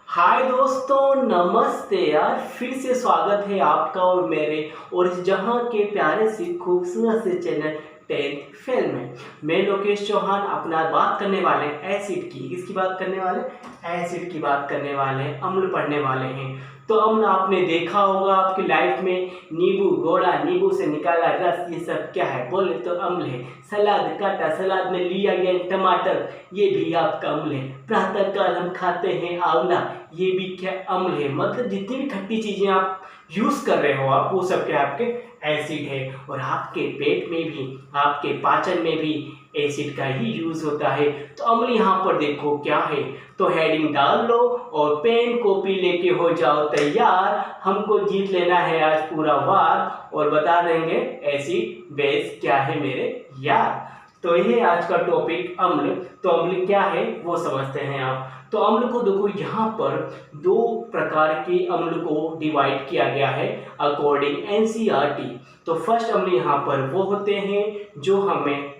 हाय दोस्तों, नमस्ते यार। फिर से स्वागत है आपका और मेरे और इस जहां के प्यारे से खूबसूरत से चैनल 10th फेल में। मैं लोकेश चौहान अपना बात करने वाले एसिड की। किसकी बात करने वाले? एसिड की बात करने वाले हैं, अम्ल पढ़ने वाले हैं। तो अम्ल आपने देखा होगा आपकी लाइफ में, नींबू घोड़ा, नींबू से निकाला रस, ये सब क्या है? बोले तो अम्ल है। सलाद काटा, सलाद में लिया गया टमाटर, ये भी आपका अम्ल है। प्रातः काल हम खाते हैं आंवला, ये भी क्या? अम्ल है। मतलब जितनी भी खट्टी चीजें आप यूज कर रहे हो आप, वो सब क्या आपके एसिड है। और आपके पेट में भी, आपके पाचन में भी एसिड का ही यूज होता है। तो अम्ल यहाँ पर देखो क्या है। तो हेडिंग डाल लो और पेन कॉपी लेके हो जाओ तैयार। हमको जीत लेना है आज पूरा वार और बता देंगे एसिड बेस क्या है मेरे यार। तो ये आज का टॉपिक अम्ल। तो अम्ल क्या है वो समझते हैं आप। तो अम्ल को देखो, यहाँ पर दो प्रकार के अम्ल को डिवाइड किया गया है अकॉर्डिंग एनसीईआरटी। तो फर्स्ट अम्ल यहाँ पर वो होते हैं जो हमें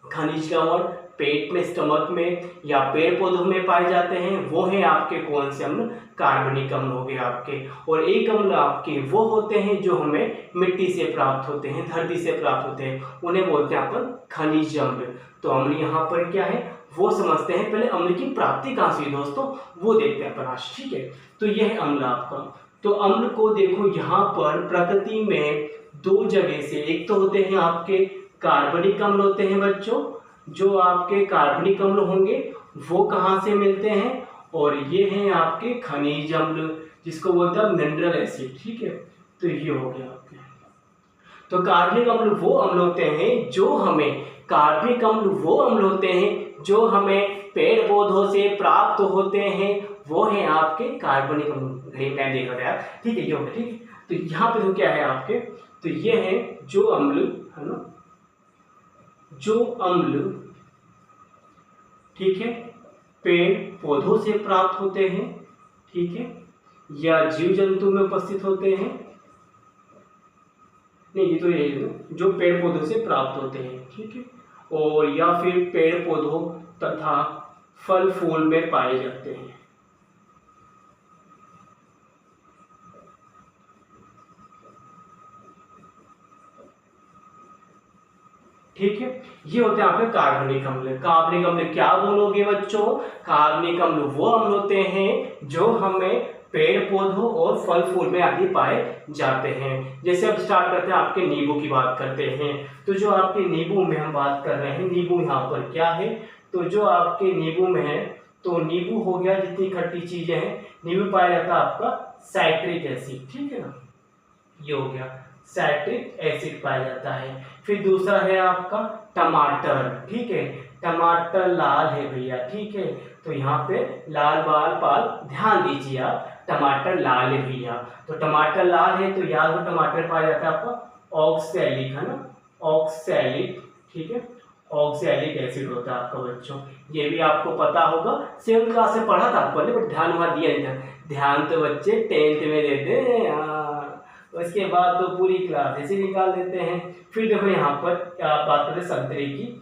खनिज लवण पेट में, स्टमक में या पेड़ पौधों में पाए जाते हैं। वो हैं आपके कौन से अम्ल? कार्बनिक अम्ल हो गए आपके। और एक अम्ल आपके वो होते हैं जो हमें मिट्टी से प्राप्त होते हैं, धरती से प्राप्त होते हैं, उन्हें बोलते हैं अपन खनिज अम्ल। तो अम्ल यहाँ पर क्या है वो समझते हैं। पहले अम्ल की प्राप्ति कहाँ से दोस्तों वो देखते हैं अपन आज, ठीक है। तो यह है अम्ल आपका। तो अम्ल को देखो यहाँ पर प्रकृति में दो जगह से, एक तो होते हैं आपके कार्बनिक अम्ल होते हैं बच्चों। जो आपके कार्बनिक अम्ल होंगे वो कहाँ से मिलते हैं? और ये हैं आपके खनिज अम्ल, जिसको बोलते हैं मिनरल एसिड, ठीक है। तो ये हो गया आपके। तो कार्बनिक अम्ल वो अम्ल होते हैं जो हमें, कार्बनिक अम्ल वो अम्ल होते हैं जो हमें पेड़ पौधों से प्राप्त होते हैं। वो है आपके कार्बनिक अम्ल। टाइम देखा था यार, ठीक है, ये हो गया, ठीक है। तो यहाँ पे तो क्या है आपके, तो ये है जो अम्ल है ना, जो अम्ल, ठीक है, पेड़ पौधों से प्राप्त होते हैं, ठीक है, या जीव जंतु में उपस्थित होते हैं। नहीं, ये तो ये जो पेड़ पौधों से प्राप्त होते हैं, ठीक है, और या फिर पेड़ पौधों तथा फल फूल में पाए जाते हैं। ठीक है, ये होते हैं आपके कार्बनिक अम्ल। कार्बनिक अम्ल क्या बोलोगे बच्चों? कार्बनिक अम्ल वो अम्ल होते हैं जो हमें पेड़ पौधों और फल फूल में आदि पाए जाते हैं। जैसे अब स्टार्ट करते हैं, आपके नींबू की बात करते हैं। तो जो आपके नींबू में हम बात कर रहे हैं, नींबू यहाँ पर क्या है? तो जो आपके नींबू में है, तो नींबू हो गया, जितनी खट्टी चीजें हैं, नींबू पाया जाता है आपका साइट्रिक एसिड, ठीक है ना, ये हो गया साइट्रिक एसिड पाया जाता है। फिर दूसरा है आपका टमाटर, ठीक है, टमाटर लाल है भैया, ठीक है। तो यहाँ पे लाल बाल पाल ध्यान दीजिए आप, टमाटर लाल है भैया। तो टमाटर लाल है तो याद हो टमाटर पाया जाता है आपका ऑक्सैलिक, है ना, ऑक्सैलिक, ठीक है, ऑक्सैलिक एसिड होता है आपका बच्चों। ये भी आपको पता होगा, 7th क्लास से पढ़ा था आपको, बट ध्यान वहां दिया नहीं था। ध्यान तो बच्चे 10th में देते हैं यार, उसके बाद तो पूरी क्लास ऐसे निकाल देते हैं। फिर देखो यहाँ पर आप बात करते हैं संतरे की,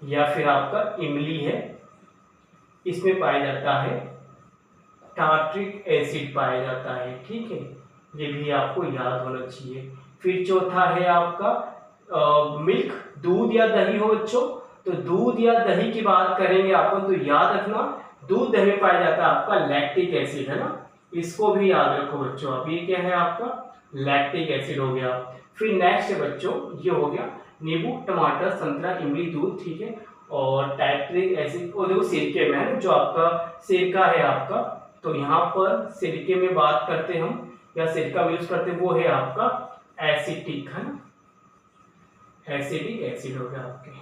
या फिर आपका इमली है, इसमें पाया जाता है टार्ट्रिक एसिड पाया जाता है, ठीक है, ये भी आपको याद होना चाहिए। फिर चौथा है आपका मिल्क, दूध या दही हो बच्चों। तो दूध या दही की बात करेंगे अपन, तो याद रखना दूध दही में पाया जाता है आपका लैक्टिक एसिड, है ना, इसको भी याद रखो बच्चों। अब ये क्या है आपका लैक्टिक एसिड हो गया। फिर नेक्स्ट है बच्चों, ये हो गया नींबू, टमाटर, संतरा, इमली, दूध, ठीक है, और टार्ट्रिक एसिड। और देखो सिरके में है, जो आपका सिरका है आपका, तो यहाँ पर सिरके में बात करते हम या सिरका यूज करते हैं, वो है आपका एसिटिक, है ना, एसिटिक एसिड हो गया आपके,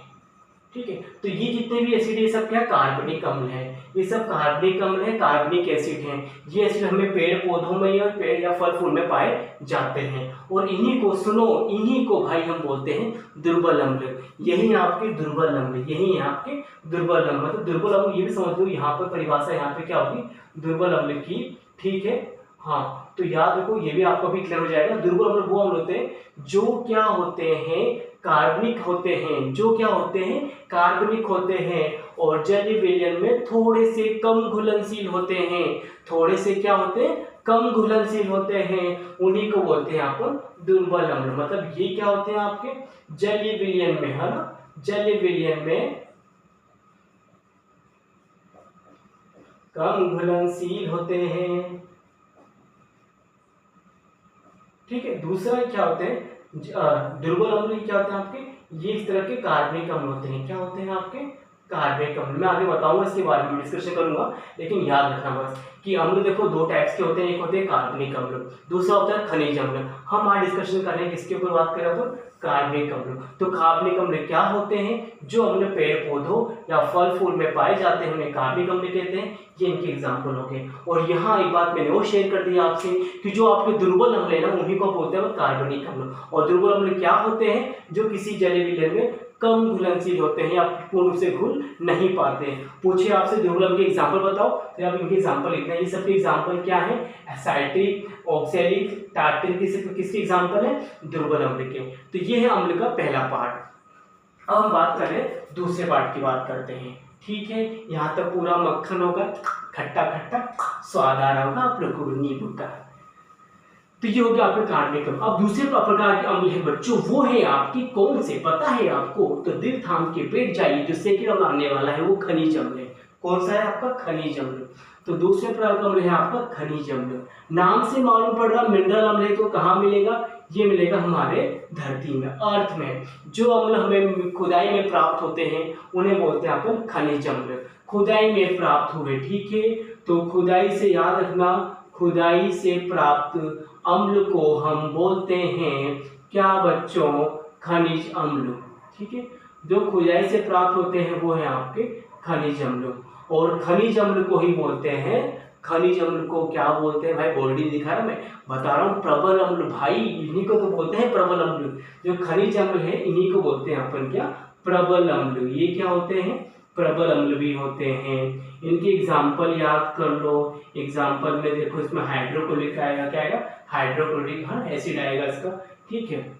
ठीक है। तो ये जितने भी एसिड ये सब क्या कार्बनिक अम्ल है, ये सब कार्बनिक अम्ल है, कार्बनिक एसिड हैं। ये एसिड हमें पेड़ पौधों में या पेड़ या फल फूल में पाए जाते हैं। और इन्हीं को सुनो, इन्हीं को भाई हम बोलते हैं दुर्बल अम्ल। यही आपके दुर्बल अम्ल, यही आपके दुर्बल अम्ल। मतलब दुर्बल अम्ल ये भी समझ लो, यहाँ पर परिभाषा यहाँ पे क्या होगी दुर्बल अम्ल की, ठीक है। हाँ, तो याद रखो, ये भी आपको भी क्लियर हो जाएगा। दुर्बल अम्ल वो अम्ल होते हैं जो क्या होते हैं, कार्बनिक होते हैं, जो क्या होते हैं, कार्बनिक होते हैं। और जलीय विलयन में थोड़े से कम घुलनशील होते हैं, थोड़े से क्या होते हैं, कम घुलनशील होते हैं, उन्हीं को बोलते हैं अपन दुर्बल अम्ल। मतलब ये क्या होते हैं आपके जलीय विलयन में, है ना, जलीय विलयन में कम घुलनशील होते हैं। ठीक है, दूसरा क्या होते हैं, दुर्बल अम्ल क्या होते हैं आपके, ये इस तरह के कार्बनिक अम्ल होते हैं। क्या होते हैं आपके कार्बनिक अम्ल। मैं आगे बताऊंगा इसके बारे में, डिस्कशन करूंगा, लेकिन याद रखना बस कि अम्ल देखो दो टाइप्स के होते हैं, एक होते हैं कार्बनिक अम्ल, दूसरा होता है खनिज अम्ल। हम आज डिस्कशन कर रहे हैं किसके ऊपर बात कर रहे हो, तो कार्बनिक अम्ल। तो कार्बनिक अम्ल क्या होते हैं, जो अम्ल पेड़ पौधों या फल फूल में पाए जाते हैं उन्हें कार्बनिक अम्ल कहते हैं। ये इनके एग्जाम्पल हो गए। और यहाँ एक बात मैंने और शेयर कर दी आपसे कि जो आपके दुर्बल अम्ल है ना, उन्हीं को बोलते हैं कार्बनिक अम्ल। और दुर्बल अम्ल क्या होते हैं, जो किसी जलीय विलयन में कम घुलनशील होते हैं या पूर्ण रूप से घुल नहीं पाते हैं। पूछे आपसे दुर्बल अम्ल के एग्जाम्पल बताओ, तो आप इनके एग्जाम्पल लिखना है। ये सबके एग्जाम्पल क्या है, एसाइटिक, ऑक्सैलिक, टार्टिक, किसके एग्जाम्पल है, दुर्बल अम्ल के। तो ये है अम्ल का पहला पार्ट। अब हम बात करें दूसरे पार्ट की बात करते हैं। ठीक है, यहाँ तक पूरा मक्खन होगा, खट्टा खट्टा स्वाद आ रहा होगा आप लोगों को नींबू का। तो ये हो गया आपका कार्बनिक अम्ल। अब दूसरे प्रकार के अम्ल है बच्चों, वो है आपकी कौन से, पता है आपको, तो दिल थाम के बैठ जाइए, जो सेकंड अम्ल आने वाला है वो खनिज अम्ल है। कौन सा है आपका, खनिज अम्ल। तो दूसरे प्रकार का अम्ल है आपका खनिज अम्ल। नाम से मालूम पड़ रहा मिनरल अम्ल है, तो कहाँ मिलेगा, ये मिलेगा हमारे धरती में, अर्थ में। जो अम्ल हमें खुदाई में प्राप्त होते हैं उन्हें बोलते हैं अपन खनिज अम्ल, खुदाई में प्राप्त हुए। ठीक है, तो खुदाई से याद रखना, खुदाई से प्राप्त अम्ल को हम बोलते हैं क्या बच्चों, खनिज अम्ल। ठीक है, जो खुदाई से प्राप्त होते हैं वो है आपके खनिज अम्ल। और खनिज अम्ल को ही बोलते हैं, खनिज अम्ल को क्या बोलते हैं भाई, बोल्डी दिखा रहा मैं बता रहा हूँ, प्रबल अम्ल भाई, इन्हीं को तो बोलते हैं प्रबल अम्ल। जो खनिज अम्ल है इन्हीं को बोलते हैं अपन क्या, प्रबल अम्ल। ये क्या होते हैं, प्रबल अम्ल भी होते हैं। इनके एग्जाम्पल याद कर लो। एग्जाम्पल में देखो, इसमें हाइड्रोक्लोरिक आएगा, क्या आएगा, हाइड्रोक्लोरिक, हाँ एसिड आएगा इसका। ठीक है,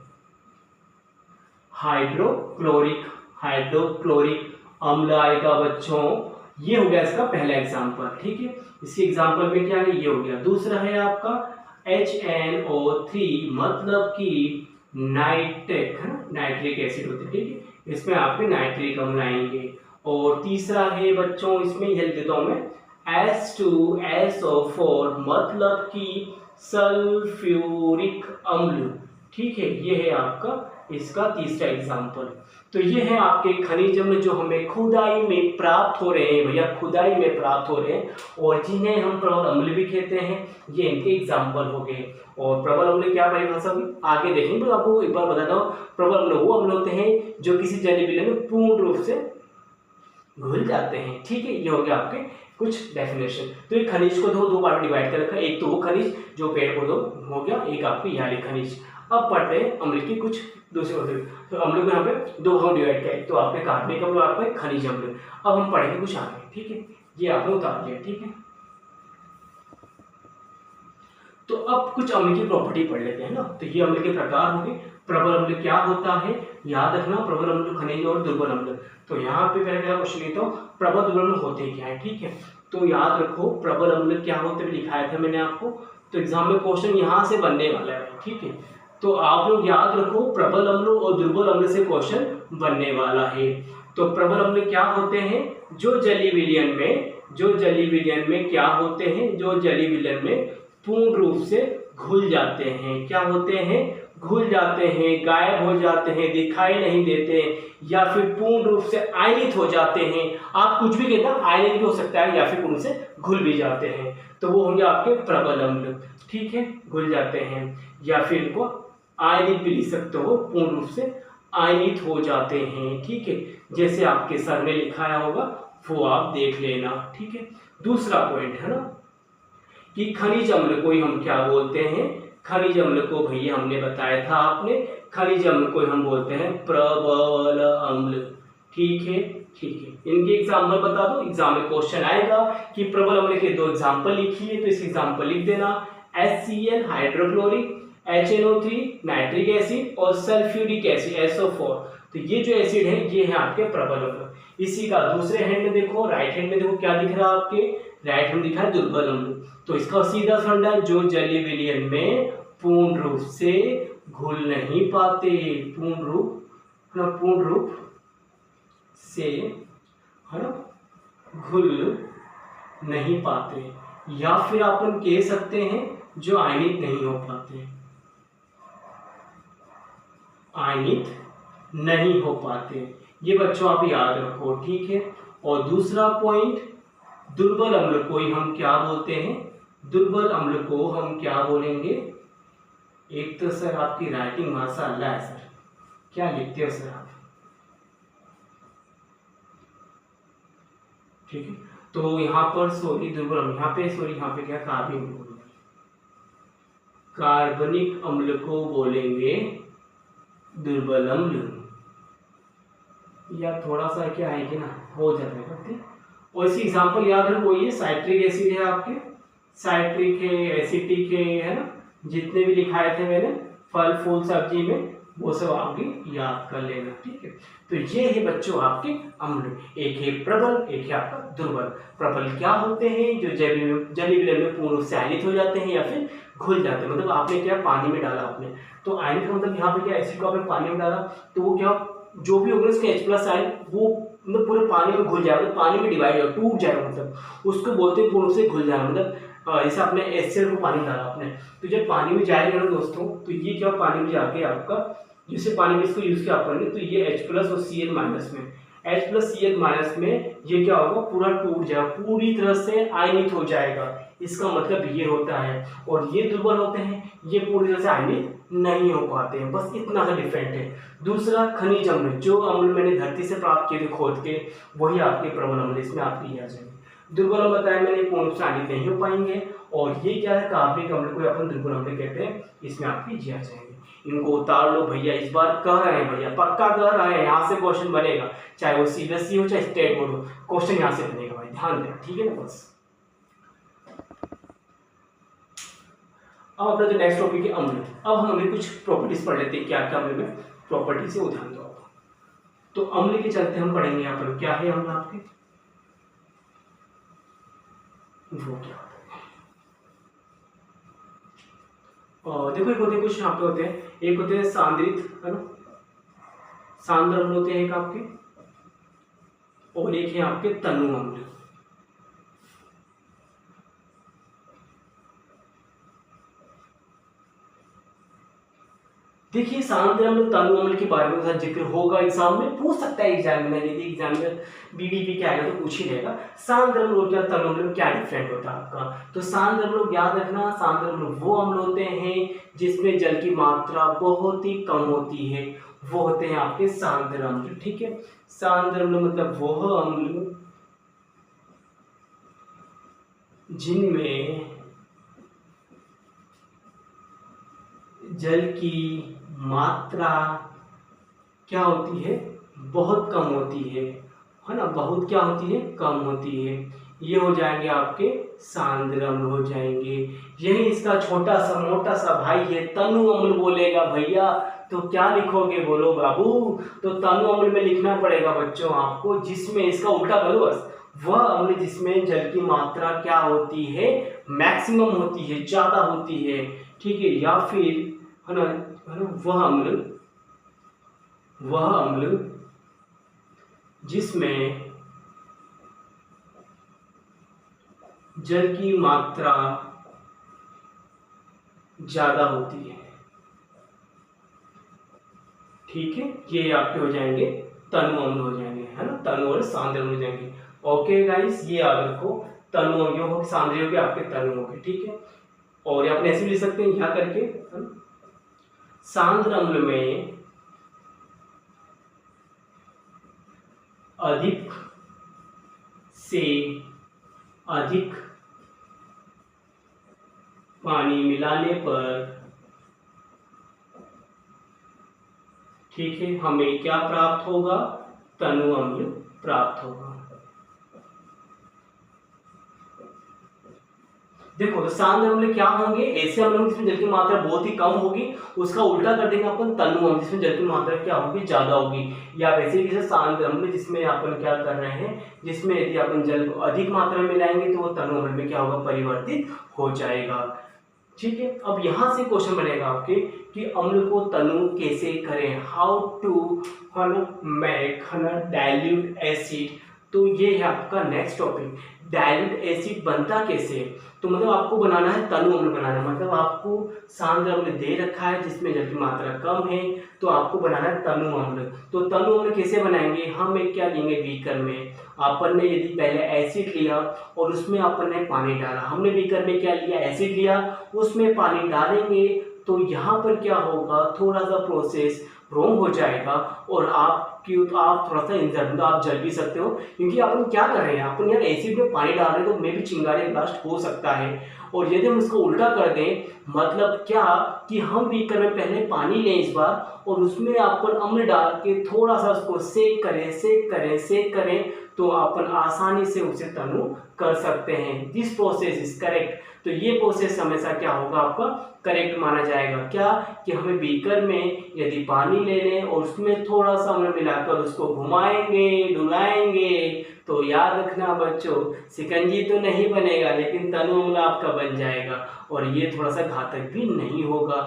हाइड्रोक्लोरिक, हाइड्रोक्लोरिक अम्ल आएगा बच्चों। ये हो गया इसका पहला एग्जाम्पल। ठीक है, इसके एग्जाम्पल में क्या है, ये हो गया। दूसरा है आपका HNO3, मतलब कि नाइट्रिक, है ना, नाइट्रिक एसिड होते हैं। ठीक है, इसमें आपके नाइट्रिक अम्ल आएंगे। और तीसरा है बच्चों, इसमें ये लिख देता हूं मैं, H2SO4, मतलब कि सल्फ्यूरिक अम्ल। ठीक है, ये है आपका इसका तीसरा एग्जाम्पल। तो ये है आपके खनिज अम्ल जो हमें खुदाई में प्राप्त हो रहे हैं भैया, खुदाई में प्राप्त हो रहे हैं, और जिन्हें हम प्रबल अम्ल भी कहते हैं। ये इनके एग्जाम्पल हो गए। और प्रबल अम्ल क्या परिभाषा भी आगे देखेंगे, तो आपको एक बार बताता हूँ। प्रबल अम्ल वो अम्ल होते हैं जो किसी जलीय विलयन में पूर्ण रूप से घुल जाते हैं। ठीक है, ये हो गया आपके कुछ डेफिनेशन। तो एक खनिज को दो पार्ट में डिवाइड कर रखा है, एक तो वो खनिज जो पेड़ पौधों हो गया, एक आपके यहाँ खनिज। अब पढ़ते हैं अम्ल की कुछ दूसरे होते हैं। तो अम्ल को यहाँ पे दो भाग डिवाइड किया, तो आपके कार्बनिक अम्ल, आपका खनिज अम्ल। अब हम पढ़ेंगे कुछ आगे। ठीक है, ये आपने उतार दिया। ठीक है, तो अब कुछ अम्ल की प्रॉपर्टी पढ़ लेते हैं ना। तो ये अम्ल के प्रकार होंगे। प्रबल अम्ल क्या होता है, याद रखना, प्रबल अम्ल, खनिज और दुर्बल अम्ल। तो यहाँ पे पहले क्या क्वेश्चन लेता हूँ, प्रबल दुर्बल अम्ल होते क्या है। ठीक है, तो याद रखो प्रबल अम्ल क्या होते हैं, लिखाया था मैंने आपको। तो एग्जाम में क्वेश्चन यहाँ से बनने वाला है। ठीक है, तो आप लोग याद रखो, प्रबल अम्ल और दुर्बल अम्ल से क्वेश्चन बनने वाला है। तो प्रबल अम्ल क्या होते हैं, जो जलीय विलयन में, जो जलीय विलयन में क्या होते हैं, जो जलीय विलयन में पूर्ण रूप से घुल जाते हैं। क्या होते हैं, घुल जाते हैं, गायब हो जाते हैं, दिखाई नहीं देते, या फिर पूर्ण रूप से आयनित हो जाते हैं। आप कुछ भी कहना, आयनित भी हो सकता है या फिर पूर्ण से घुल भी जाते हैं, तो वो होंगे आपके प्रबल अम्ल। ठीक है, घुल जाते हैं, या फिर इनको आयनित भी लिख सकते हो, पूर्ण रूप से आयनित हो जाते हैं। ठीक है, जैसे आपके सर ने लिखाया होगा वो आप देख लेना। ठीक है, दूसरा पॉइंट है ना कि खनिज अम्ल को ही हम क्या बोलते हैं, खनिज अम्ल को भैया हमने बताया था आपने, खनिज अम्ल को हम बोलते हैं प्रबल अम्ल। ठीक है, ठीक है, इनके एग्जाम्पल बता दो। एग्जाम में क्वेश्चन आएगा कि प्रबल अम्ल के दो एग्जाम्पल लिखिए, तो इस एग्जाम्पल लिख देना, HCl hydrochloric, HNO3 nitric acid और सल्फ्यूरिक एसिड SO4। तो ये जो एसिड है ये है आपके प्रबल अम्ल। इसी का दूसरे हैंड में देखो, राइट हैंड में देखो क्या दिख रहा है आपके, राइट हैंड दिखा है दुर्बल अम्ल। तो इसका सीधा फंडा जो जलीय विलयन में पूर्ण रूप से घुल नहीं पाते, पूर्ण रूप से है ना घुल नहीं पाते, या फिर अपन कह सकते हैं जो आयनित नहीं हो पाते, आयनित नहीं हो पाते। ये बच्चों आप याद रखो, ठीक है। और दूसरा पॉइंट, दुर्बल अम्ल को ही हम क्या बोलते हैं, दुर्बल अम्ल को हम क्या बोलेंगे। एक तो सर आपकी राइटिंग माशाअल्लाह है सर, क्या लिखते हो सर आप, ठीक है। तो यहाँ पर सॉरी दुर्बल अम्ल, यहाँ पे सॉरी, यहाँ पे क्या कार्बनिक अम्ल, कार्बनिक अम्ल को बोलेंगे दुर्बल अम्ल, या थोड़ा सा क्या है कि ना हो जाता है करते। और इसी एग्जांपल याद रखो, ये साइट्रिक एसिड है आपके, साइट्रिक है, एसिटिक है ना, जितने भी लिखाए थे मैंने फल फूल सब्जी में वो सब आपके याद कर लेना, ठीक है। तो ये है बच्चों आपके अम्ल, एक है प्रबल, एक है आपका दुर्बल। प्रबल क्या होते हैं, जो जलीय विलयन में पूर्ण रूप से आयनित हो जाते हैं या फिर घुल जाते हैं, मतलब आपने क्या पानी में डाला आपने, तो आयनित का मतलब यहाँ पे क्या, एसिड को आपने पानी में डाला तो वो क्या, जो भी होगा उसके H+ आयन वो मतलब पूरे पानी में घुल जाएगा, मतलब पानी में डिवाइड होगा, टूट जाएगा, मतलब उसको बोलते हैं पूर्ण रूप से घुल जाना। मतलब जैसे आपने HCl को पानी डाला आपने, तो जब पानी में जाएगा ना दोस्तों, तो ये क्या पानी में जाके आपका, जैसे पानी में इसको यूज किया आपने, तो ये H+ और Cl- में, H+Cl- में ये क्या होगा, पूरा टूट जाएगा, पूरी तरह से आयनित हो जाएगा। इसका मतलब ये होता है। और ये दुर्बल होते हैं, ये पूरी तरह से आयनित नहीं हो पाते हैं, बस इतना सा डिफरेंट है। दूसरा खनिज अम्ल, जो अम्ल मैंने धरती से प्राप्त किए थे खोद के, वही आपके प्रबल अम्ल, इसमें आपके आ जाएंगे। दुर्बल अम्ल बताया मैंने पूर्ण रूप से आयनित नहीं हो पाएंगे, और ये क्या है, कार्बनिक अम्ल को अपन दुर्बल अम्ल कहते हैं, इसमें आपके जी आ जाएंगे। इनको उतार लो भैया, इस बार कह रहे हैं भैया, पक्का कह रहे हैं, यहाँ से क्वेश्चन बनेगा, चाहे वो CBSE हो चाहे स्टेट बोर्ड हो, क्वेश्चन यहाँ से बनेगा भाई, ध्यान देना, ठीक है ना। बस अब अपना जो नेक्स्ट टॉपिक है अम्ल। अब हम अम्ल कुछ प्रॉपर्टीज पढ़ लेते हैं, क्या क्या अम्ल में प्रॉपर्टीज है वो ध्यान दो। तो अम्ल के चलते हम पढ़ेंगे यहाँ पर क्या है अम्ल आपके, वो क्या होता है। और देखो एक होते हैं कुछ यहाँ पे होते हैं, एक होते हैं सांद्रित, है ना, सांद्र अम्ल होते हैं एक आपके, और एक है आपके तनु अम्ल। देखिए सांद्र अम्ल तनु अम्ल के बारे में जिक्र होगा, एग्जाम में पूछ सकता है, एग्जाम में यदि एग्जाम में BDP क्या आएगा तो पूछ ही लेगा। सांद्र अम्ल और क्या तनु अम्ल में क्या डिफरेंट होता है आपका, तो सांद्र अम्ल याद रखना, सांद्र अम्ल वो अम्ल होते हैं जिसमें जल की मात्रा बहुत ही कम होती है, वो होते हैं आपके सांद्र अम्ल, ठीक है। सांद्र अम्ल मतलब वह अम्ल जिनमें जल की मात्रा क्या होती है, बहुत कम होती है ना, बहुत क्या होती है, कम होती है। ये हो जाएंगे आपके सांद्र अम्ल हो जाएंगे। यही इसका छोटा सा मोटा सा भाई है तनु अम्ल बोलेगा भैया, तो क्या लिखोगे बोलो बाबू, तो तनु अम्ल में लिखना पड़ेगा बच्चों आपको, जिसमें इसका उल्टा करो बस, वह अम्ल जिसमें जल की मात्रा क्या होती है, मैक्सिमम होती है, ज्यादा होती है, ठीक है। या फिर है ना वह अम्ल जिसमें जल की मात्रा ज्यादा होती है, ठीक है। ये आपके हो जाएंगे तनु अम्ल हो जाएंगे, है ना, तनु और सांद्र अम्ल हो जाएंगे। ओके गाइस, ये याद रखो, तनु अम्ल हो सांद्र हो गए आपके तनु हो गए, ठीक है। और आप ऐसे भी लिख सकते हैं यहाँ करके, है ना, सांद्र अम्ल में अधिक से अधिक पानी मिलाने पर, ठीक है, हमें क्या प्राप्त होगा, तनु अम्ल प्राप्त होगा। देखो तो सांद्र अम्ल क्या होंगे, ऐसे अम्ल होंगे जिसमें जल की मात्रा बहुत ही कम होगी, उसका उल्टा कर देंगे अपन तनु अम्ल जिसमें जल की मात्रा क्या होगी, ज्यादा होगी। या वैसे ही सांद्र अम्ल जिसमें अपन क्या कर रहे हैं, जिसमें यदि अपन जल को अधिक मात्रा में मिलाएंगे तो वो तनु अम्ल में क्या होगा, परिवर्तित हो जाएगा। ठीक है, अब यहाँ से क्वेश्चन बनेगा आपके कि अम्ल को तनु कैसे करें, how to make dilute acid. तो ये है आपका नेक्स्ट टॉपिक, डाइल्यूट एसिड बनता कैसे। तो मतलब आपको बनाना है तनु अम्ल बनाना है, मतलब आपको सांद्र अम्ल दे रखा है जिसमें जल की मात्रा कम है, तो आपको बनाना है तनु अम्ल। तो तनु अम्ल कैसे बनाएंगे, हम एक क्या लेंगे बीकर में, अपन ने यदि पहले एसिड लिया और उसमें अपन ने पानी डाला, हमने बीकर में क्या लिया, एसिड लिया, उसमें पानी डालेंगे, तो यहाँ पर क्या होगा, थोड़ा सा प्रोसेस रॉन्ग हो जाएगा और आप थोड़ा सा इंजर्ड, मतलब आप जल भी सकते हो, क्योंकि अपन क्या कर रहे हैं, अपन यार एसिड में पानी डाल रहे हैं तो मे भी चिंगारी ब्लास्ट हो सकता है। और यदि हम इसको उल्टा कर दें, मतलब क्या कि हम बीकर में पहले पानी लें इस बार और उसमें अपन अम्ल डाल के थोड़ा सा उसको सेक करें, तो अपन आसानी से उसे तनु कर सकते हैं। This process is correct. तो ये प्रोसेस हमेशा क्या होगा, आपका करेक्ट माना जाएगा। क्या कि हमें बीकर में यदि पानी ले लें और उसमें थोड़ा सा अम्ल मिलाकर उसको घुमाएंगे डुलाएंगे, तो याद रखना बच्चों, शिकंजी तो नहीं बनेगा लेकिन तनु अम्ल आपका बन जाएगा और ये थोड़ा सा घातक भी नहीं होगा।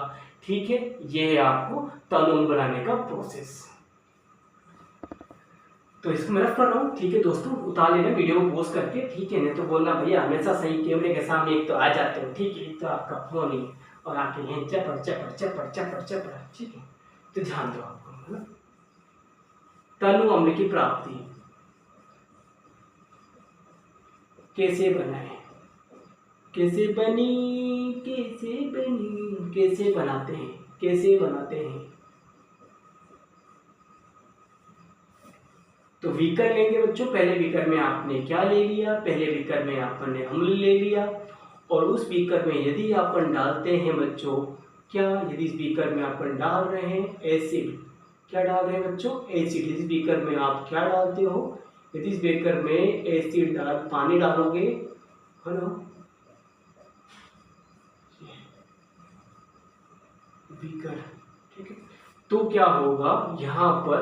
ठीक है, ये है आपको तनु अम्ल बनाने का प्रोसेस। तो इसको मैं रख कर रहा हूँ। ठीक है दोस्तों, उतार लेना वीडियो को पोस्ट करके, ठीक है, नहीं तो बोलना भैया हमेशा सही कैमरे के सामने एक तो आ जाते हो, ठीक है, एक तो आपका फोन ही और आके यहाँ चपड़, ठीक है, तो ध्यान दो आपको, है ना। तनु अम्ल की प्राप्ति कैसे बनाए, कैसे बनाते हैं। तो बीकर लेंगे बच्चों, पहले बीकर में आपने क्या ले लिया, पहले बीकर में आपने अम्ल ले लिया और उस बीकर में यदि अपन डालते हैं बच्चों, क्या यदि इस बीकर में अपन डाल रहे हैं एसिड, क्या डाल रहे हैं बच्चों, एसिड। इस बीकर में आप क्या डालते हो, यदि इस बीकर में एसिड पानी डालोगे, है ना, बीकर, ठीक है, तो क्या होगा यहाँ पर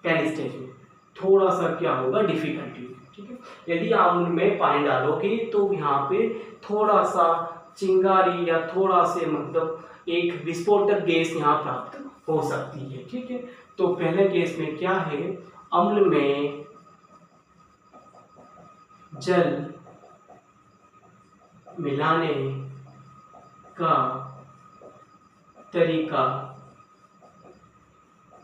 पहले स्टेज में थोड़ा सा क्या होगा, डिफिकल्टी, ठीक है। यदि आप उनमें पानी डालोगे तो यहाँ पे थोड़ा सा चिंगारी या थोड़ा से मतलब एक विस्फोटक गैस यहाँ प्राप्त हो सकती है, ठीक है। तो पहले केस में क्या है, अम्ल में जल मिलाने का तरीका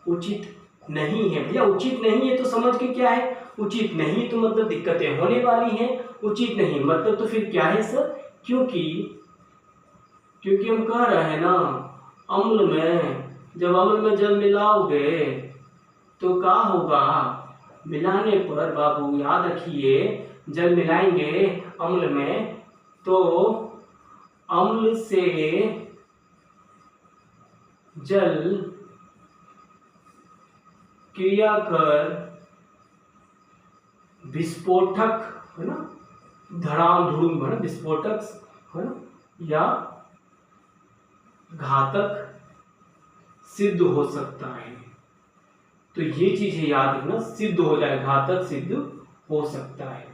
उचित नहीं है। भैया उचित नहीं है तो समझ के क्या है, उचित नहीं तो मतलब दिक्कतें होने वाली हैं, उचित नहीं मतलब तो फिर क्या है सर, क्योंकि हम कह रहे हैं ना, अम्ल में जब अम्ल में जल मिलाओगे तो क्या होगा, मिलाने पर बाबू याद रखिए, जल मिलाएंगे अम्ल में तो अम्ल से जल क्रिया कर विस्फोटक, है ना, धड़ाम धुड़ुम, है ना, विस्फोटक, है ना, या घातक सिद्ध हो सकता है। तो ये चीजें याद रखना, सिद्ध हो जाए, घातक सिद्ध हो सकता है।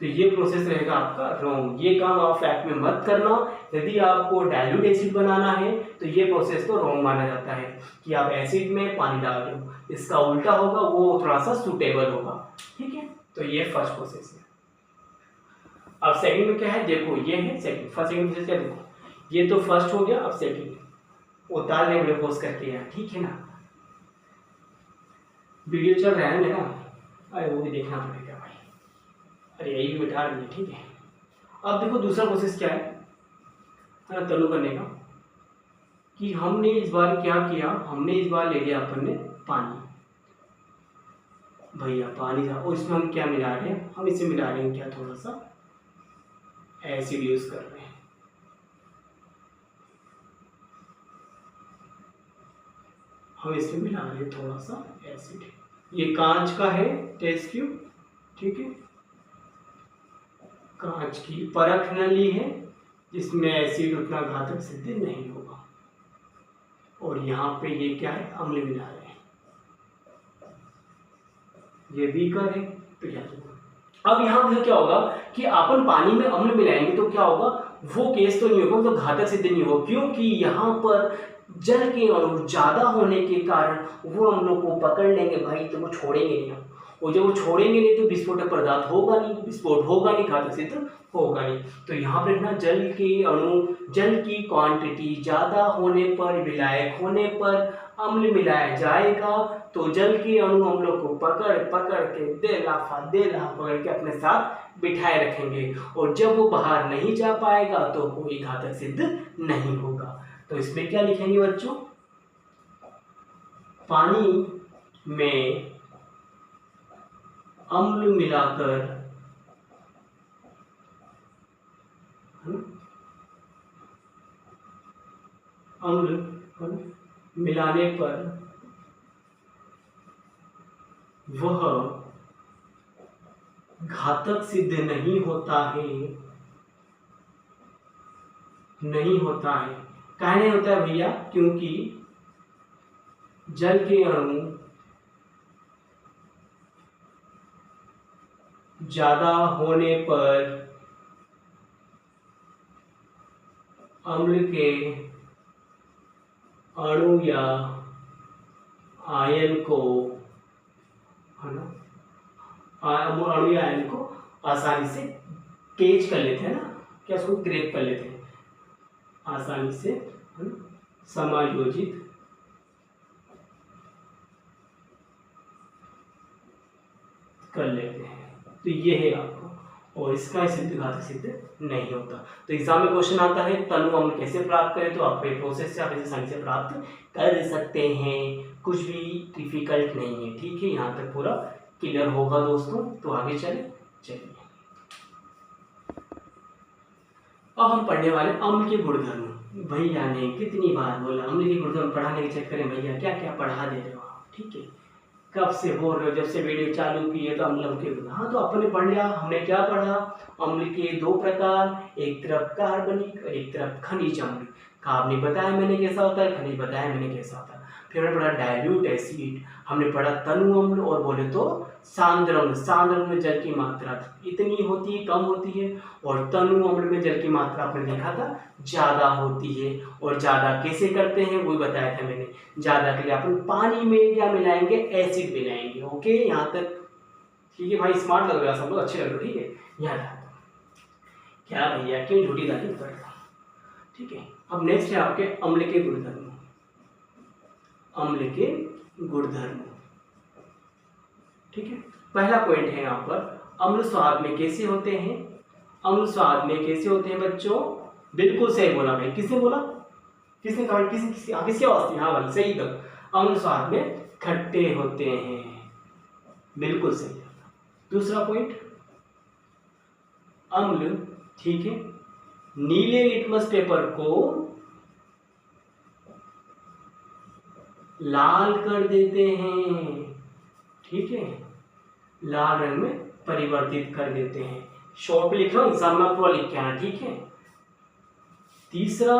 तो ये प्रोसेस रहेगा आपका रॉन्ग, ये काम आप फैक्ट में मत करना। यदि आपको डाइल्यूट एसिड बनाना है तो ये प्रोसेस तो रॉन्ग माना जाता है कि आप एसिड में पानी डाल रहे हो, इसका उल्टा होगा, वो थोड़ा सा सुटेबल होगा, ठीक है। तो ये फर्स्ट प्रोसेस है। अब सेकंड में क्या है, देखो ये है सेकंड, फर्स्ट सेकंड प्रोसेस क्या, देखो ये तो फर्स्ट हो गया, अब सेकंड उतार लेंगे पोस्ट करके यार, ठीक है ना। वीडियो चल रहा है मेरा, अरे वो भी देखना पड़ेगा भाई, अरे यही भी बिठा रही है, ठीक है। अब देखो दूसरा प्रोसेस क्या है तनु करने का, कि हमने इस बार क्या किया, हमने इस बार ले लिया अपन ने पानी, भैया पानी था, और इसमें हम क्या मिला रहे हैं, हम इसे मिला रहे हैं क्या, थोड़ा सा एसिड यूज कर रहे हैं, हम इसमें मिला रहे हैं थोड़ा सा एसिड। ये कांच का है टेस्ट ट्यूब, ठीक है, कांच की परख नली है जिसमें एसिड उतना घातक सिद्ध नहीं होगा। और यहाँ पे ये क्या है, अम्ल मिला रहे हैं, ये बीकर है तो याद रखो। अब यहाँ पे क्या होगा कि अपन पानी में अम्ल मिलाएंगे तो क्या होगा, वो केस तो नहीं होगा, तो घातक सिद्ध नहीं होगा, क्योंकि यहाँ पर जल के अणु ज्यादा होने के कारण वो हम लोग को पकड़ लेंगे भाई, तो वो छोड़ेंगे नहीं हम। और जब वो छोड़ेंगे नहीं तो विस्फोटक पदार्थ होगा नहीं, विस्फोट होगा नहीं, घातक सिद्ध होगा नहीं। तो यहाँ पर ना जल के अणु, जल की क्वांटिटी ज्यादा होने पर, विलायक होने पर अम्ल मिलाया जाएगा, तो जल के अणु हम लोग को पकड़ पकड़ के दे लाफा पकड़ के अपने साथ बिठाए रखेंगे, और जब वो बाहर नहीं जा पाएगा तो कोई घातक सिद्ध नहीं होगा। तो इसमें क्या लिखेंगे बच्चों, पानी में अम्ल मिलाकर अम्ल मिलाने पर वह घातक सिद्ध नहीं होता है, नहीं होता है। काहे नहीं होता है भैया, क्योंकि जल के अणु ज्यादा होने पर अम्ल के अणु या आयन को, है ना, अणु या आयन को आसानी से कैच कर लेते हैं ना, क्या उसको ग्रेप कर लेते हैं, आसानी से समायोजित कर लेते हैं। तो ये है आपको, और इसका सिद्ध घातक सिद्ध नहीं होता। तो एग्जाम में क्वेश्चन आता है तनु अम्ल कैसे प्राप्त करें, तो आप प्रोसेस से आप इसे आसानी से प्राप्त कर सकते हैं, कुछ भी डिफिकल्ट नहीं है। ठीक है, यहाँ तक पूरा क्लियर होगा दोस्तों। तो आगे चलिए अब हम पढ़ने वाले अम्ल के गुणधर्म। भैया ने कितनी बार बोला अम्ल के गुणधर्म पढ़ाने के चक्कर में भैया क्या क्या पढ़ा दे रहे हो आप, ठीक है, कब से बोल रहे हो, जब से वीडियो चालू की है तो अम्ल के गुण। हाँ, तो अपने पढ़ लिया, हमने क्या पढ़ा, अम्ल के दो प्रकार, एक तरफ कार्बनिक और एक तरफ खनिज अम्ल। कार्बनिक बताया मैंने कैसा होता है, खनिज बताया मैंने कैसा होता है। फिर हमने पढ़ा डाइल्यूट एसिड, हमने पढ़ा तनु अम्ल, और बोले तो सांद्र अम्ल। सांद्र अम्ल में जल की मात्रा इतनी होती है, कम होती है, और तनु अम्ल में जल की मात्रा आपने देखा था ज्यादा होती है। और ज्यादा कैसे करते हैं वो बताया था मैंने। ज्यादा के लिए अपन पानी में क्या मिलाएंगे, एसिड मिलाएंगे। ओके, यहाँ तक ठीक है भाई, स्मार्ट लग रहा है सब लोग, अच्छे लग रहे, ठीक है। याद रखो क्या भैया, क्यों झूठी दादी कर रहा, ठीक है। अब नेक्स्ट है आपके अम्ल के गुणधर्म। अम्ल के गुणधर्म, ठीक है। पहला पॉइंट है यहाँ पर, अम्ल स्वाद में कैसे होते हैं। अम्ल स्वाद में कैसे होते हैं बच्चों, बिल्कुल सही बोला भाई, किसने बोला, किसने कहा, किसकी आवाज थी, हाँ भाई सही तक। अम्ल स्वाद में खट्टे होते हैं, बिल्कुल सही। दूसरा पॉइंट, अम्ल, ठीक है, नीले लिटमस पेपर को लाल कर देते हैं, ठीक है, लाल रंग में परिवर्तित कर देते हैं। शॉर्ट में लिख रहा हूं, एग्जाम में पूरा लिख के आना, ठीक है। तीसरा,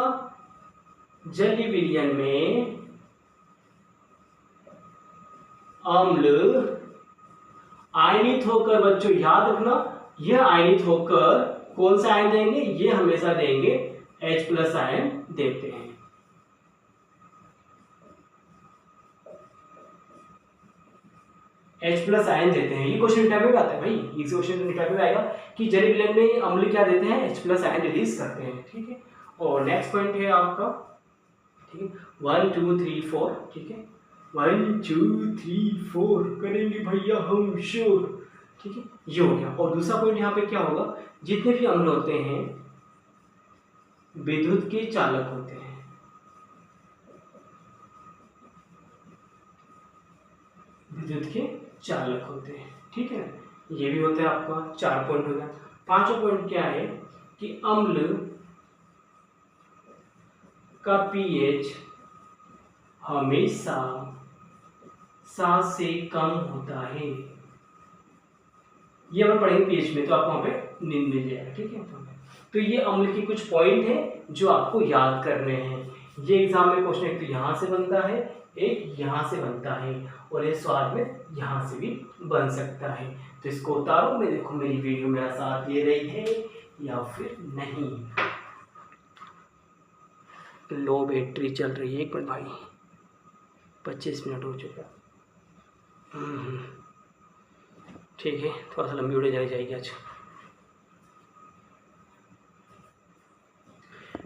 जलीय विलयन में अम्ल आयनित होकर, बच्चों याद रखना, यह आयनित होकर कौन सा आयन देंगे, ये हमेशा देंगे H+ आयन देते हैं। H+ आयन देते हैं, ये क्वेश्चन टाइप में आता है भाई, इस क्वेश्चन टाइप में आएगा कि जलीय विलयन में अम्ल क्या देते हैं, H+ आयन रिलीज करते हैं, ठीक है। और नेक्स्ट पॉइंट है आपका, ठीक है, 1 2 3 4, ठीक है, 1 2 3 4 करेंगे भैया हम श्योर, ठीक है, ये हो गया। और दूसरा पॉइंट यहाँ पे क्या होगा, जितने भी अम्ल होते हैं विद्युत के चालक होते हैं, विद्युत के चालक होते हैं, ठीक है। ये भी होता है आपका, 4 पॉइंट हो गया। 5वां पॉइंट क्या है कि अम्ल का पीएच हमेशा 7 से कम होता है, ये हम पढ़ेंगे पीएच में, तो आपको वहाँ पे नींद मिल जाएगा, ठीक है। तो ये अम्ल के कुछ पॉइंट हैं जो आपको याद करने हैं। ये एग्जाम में क्वेश्चन एक तो यहाँ से बनता है, एक यहाँ से बनता है, और ये सवाल में यहाँ से भी बन सकता है। तो इसको उतारो, मैं देखो मेरी वीडियो मेरा साथ दे रही है या फिर नहीं। लो बैटरी चल रही है, एक मिनट भाई, 25 मिनट हो चुका। ठीक है, थोड़ा सा लंबी वीडियो जाएगी आज।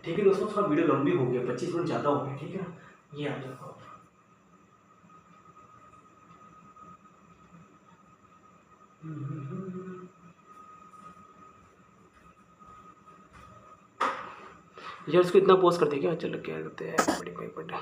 ठीक है दोस्तों, थोड़ा वीडियो लंबी हो गया, 25 मिनट ज़्यादा हो गया, ठीक है। ये आ जाओ आप। यार इसको इतना पोस्ट कर दे क्या, चलो क्या करते हैं बड़ी कोई बड़ा